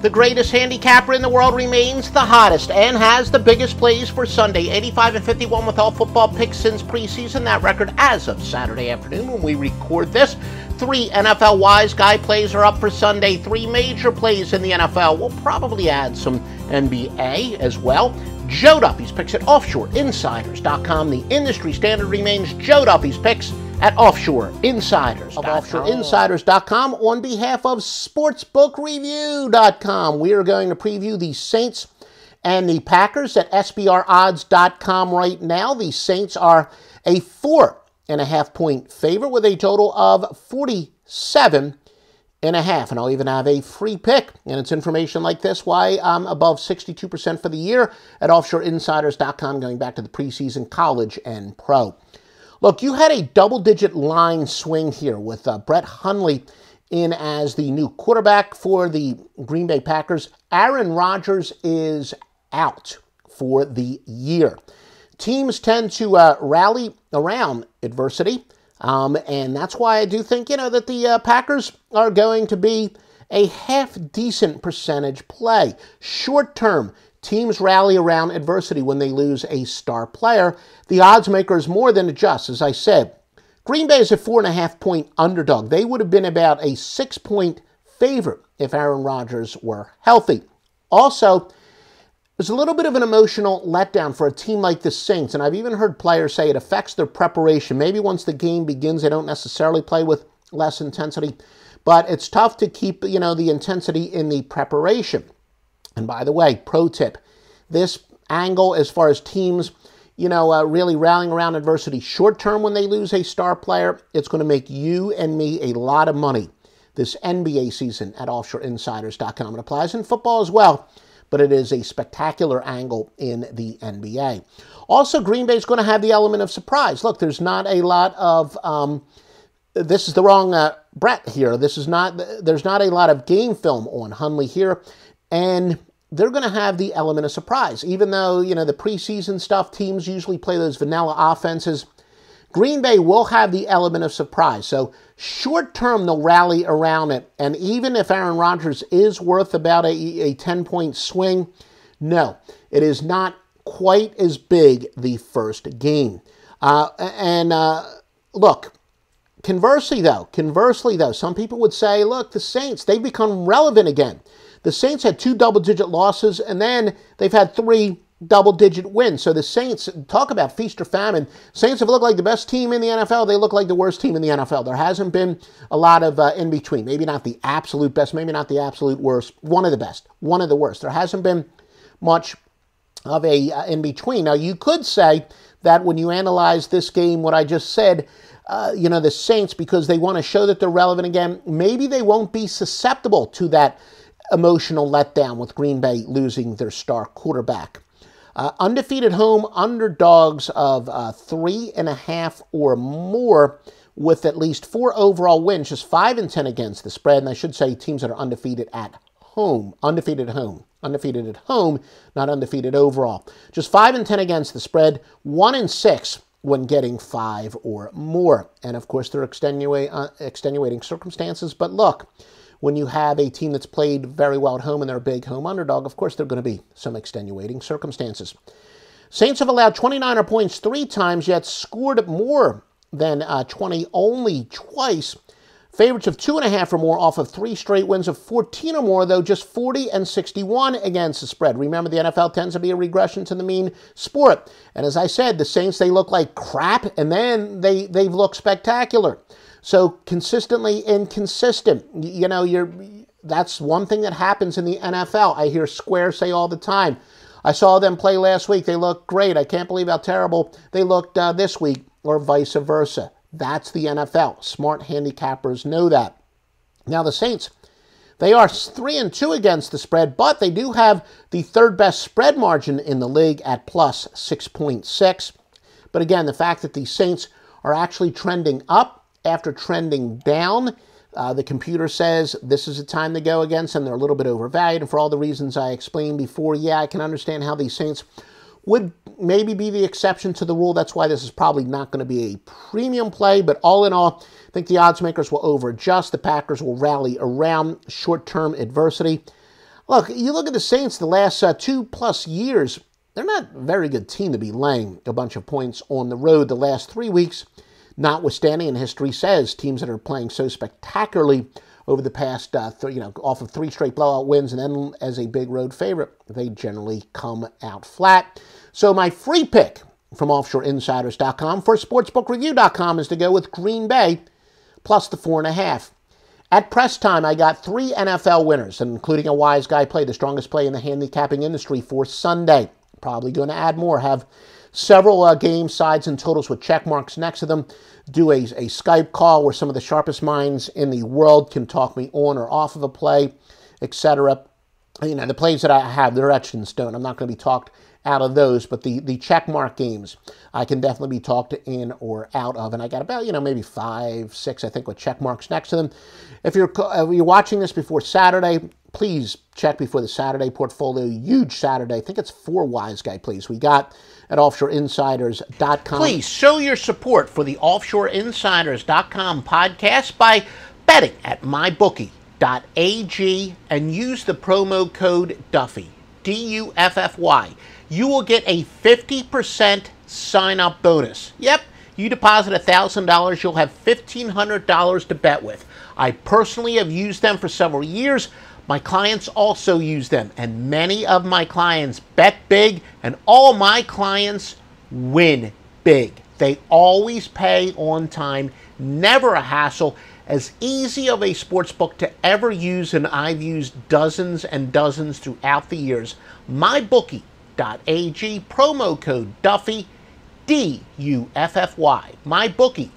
The greatest handicapper in the world remains the hottest and has the biggest plays for Sunday. 85-51 with all football picks since preseason. That record as of Saturday afternoon when we record this. 3 NFL Wise Guy plays are up for Sunday. 3 major plays in the NFL. We'll probably add some NBA as well. Joe Duffy's picks at offshoreinsiders.com. The industry standard remains Joe Duffy's picks at offshoreinsiders.com. Offshoreinsiders.com on behalf of sportsbookreview.com. We are going to preview the Saints and the Packers at SBRodds.com right now. The Saints are a 4.5-point favorite with a total of 47.5. And I'll even have a free pick. And it's information like this why I'm above 62% for the year at offshoreinsiders.com, going back to the preseason, college, and pro. Look, you had a double-digit line swing here with Brett Hundley in as the new quarterback for the Green Bay Packers. Aaron Rodgers is out for the year. Teams tend to rally around adversity, and that's why I do think, that the Packers are going to be a half-decent percentage play. Short-term, teams rally around adversity when they lose a star player. The odds makers more than adjust. As I said, Green Bay is a 4.5-point underdog. They would have been about a 6-point favorite if Aaron Rodgers were healthy. Also, there's a little bit of an emotional letdown for a team like the Saints, and I've even heard players say it affects their preparation. Maybe once the game begins, they don't necessarily play with less intensity, but it's tough to keep, the intensity in the preparation. And by the way, pro tip, this angle as far as teams, really rallying around adversity short term when they lose a star player, it's going to make you and me a lot of money this NBA season at offshoreinsiders.com. It applies in football as well, but it is a spectacular angle in the NBA. Also, Green Bay is going to have the element of surprise. Look, there's not a lot of, this is the wrong Brett here. There's not a lot of game film on Hundley here. And they're going to have the element of surprise. Even though, the preseason stuff, teams usually play those vanilla offenses, Green Bay will have the element of surprise. So short term, they'll rally around it. And even if Aaron Rodgers is worth about a 10-point swing, no, it is not quite as big the first game. Look, conversely though, some people would say, look, the Saints, they've become relevant again. The Saints had 2 double-digit losses, and then they've had 3 double-digit wins. So the Saints, talk about feast or famine. Saints have looked like the best team in the NFL. They look like the worst team in the NFL. There hasn't been a lot of in-between. Maybe not the absolute best, maybe not the absolute worst. One of the best, one of the worst. There hasn't been much of a in-between. Now, you could say that when you analyze this game, what I just said, the Saints, because they want to show that they're relevant again, maybe they won't be susceptible to that emotional letdown with Green Bay losing their star quarterback. Undefeated home underdogs of 3.5 or more with at least 4 overall wins, just 5-10 against the spread. And I should say teams that are undefeated at home, not undefeated overall. Just 5-10 against the spread, 1-6 when getting 5 or more. And of course, there are extenuating circumstances. But look, when you have a team that's played very well at home and they're a big home underdog, of course, there are going to be some extenuating circumstances. Saints have allowed 29 points 3 times, yet scored more than 20 only twice. Favorites of 2.5 or more off of 3 straight wins of 14 or more, though just 40-61 against the spread. Remember, the NFL tends to be a regression to the mean sport. And as I said, the Saints, they look like crap, and then they've looked spectacular. So consistently inconsistent. That's one thing that happens in the NFL. I hear Square say all the time, I saw them play last week. They looked great. I can't believe how terrible they looked this week, or vice versa. That's the NFL. Smart handicappers know that. Now the Saints, they are 3-2 against the spread, but they do have the 3rd best spread margin in the league at plus 6.6. But again, the fact that the Saints are actually trending up after trending down, the computer says this is a time to go against, and they're a little bit overvalued. And for all the reasons I explained before, yeah, I can understand how these Saints would maybe be the exception to the rule. That's why this is probably not going to be a premium play. But all in all, I think the odds makers will over-adjust. The Packers will rally around short-term adversity. Look, you look at the Saints the last 2+ years, they're not a very good team to be laying a bunch of points on the road the last 3 weeks, notwithstanding, and history says teams that are playing so spectacularly over the past, off of 3 straight blowout wins and then as a big road favorite, they generally come out flat. So my free pick from offshoreinsiders.com for sportsbookreview.com is to go with Green Bay plus the 4.5. At press time, I got 3 NFL winners, including a wise guy play, the strongest play in the handicapping industry for Sunday. Probably going to add more. Have several game sides and totals with check marks next to them. Do a Skype call where some of the sharpest minds in the world can talk me on or off of a play, etc. The plays that I have, they're etched in stone. I'm not going to be talked out of those, but the check mark games, I can definitely be talked in or out of. And I got about, maybe 5, 6, I think, with check marks next to them. If you're watching this before Saturday, please check before the Saturday portfolio. Huge Saturday. I think it's 4 wise guy plays we got at offshoreinsiders.com. Please show your support for the offshoreinsiders.com podcast by betting at mybookie.ag and use the promo code Duffy, Duffy. You will get a 50% sign-up bonus. Yep, you deposit $1,000, you'll have $1,500 to bet with. I personally have used them for several years. My clients also use them, and many of my clients bet big, and all my clients win big. They always pay on time, never a hassle. As easy of a sports book to ever use, and I've used dozens and dozens throughout the years. MyBookie.ag, promo code Duffy, Duffy, MyBookie.ag.